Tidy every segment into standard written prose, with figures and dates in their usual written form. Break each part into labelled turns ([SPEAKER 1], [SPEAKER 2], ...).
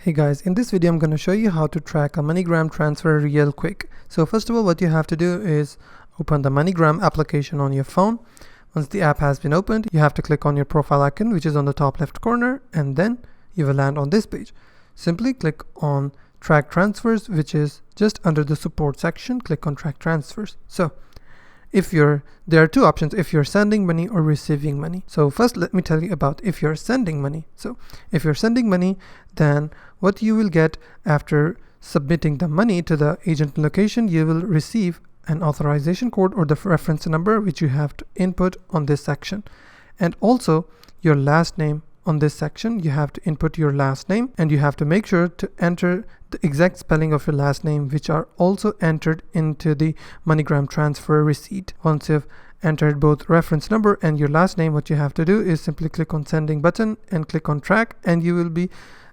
[SPEAKER 1] Hey guys, in this video I'm going to show you how to track a MoneyGram transfer real quick. So first of all, what you have to do is open the MoneyGram application on your phone. Once the app has been opened, you have to click on your profile icon, which is on the top left corner, and then you will land on this page. Simply click on track transfers, which is just under the support section. Click on track transfers. So there are two options: if you're sending money or receiving money. So first, let me tell you about if you're sending money. So if you're sending money, then what you will get after submitting the money to the agent location, you will receive an authorization code or the reference number, which you have to input on this section. And also your last name. On this section, you have to input your last name, and you have to make sure to enter the exact spelling of your last name, which are also entered into the MoneyGram transfer receipt. Once you've entered both reference number and your last name, what you have to do is simply click on sending button and click on track, and you will be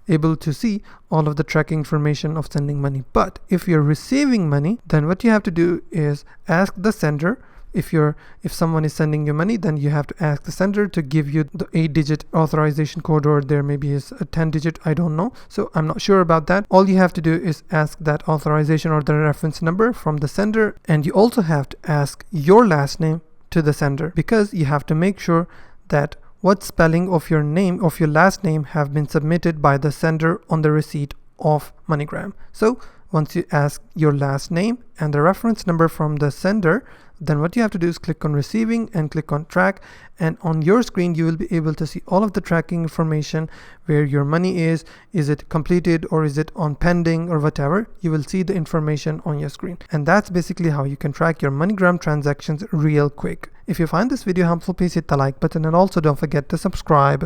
[SPEAKER 1] able to see all of the tracking information of sending money. But if you're receiving money, then what you have to do is ask the sender. If someone is sending you money, then you have to ask the sender to give you the 8-digit authorization code, or there maybe is a 10-digit, I don't know. So I'm not sure about that. All you have to do is ask that authorization or the reference number from the sender, and you also have to ask your last name to the sender, because you have to make sure that what spelling of your name, of your last name, have been submitted by the sender on the receipt of MoneyGram. So once you ask your last name and the reference number from the sender, then what you have to do is click on receiving and click on track, and on your screen you will be able to see all of the tracking information, where your money is it completed or is it on pending or whatever. You will see the information on your screen, and that's basically how you can track your MoneyGram transactions real quick. If you find this video helpful, please hit the like button, and also don't forget to subscribe.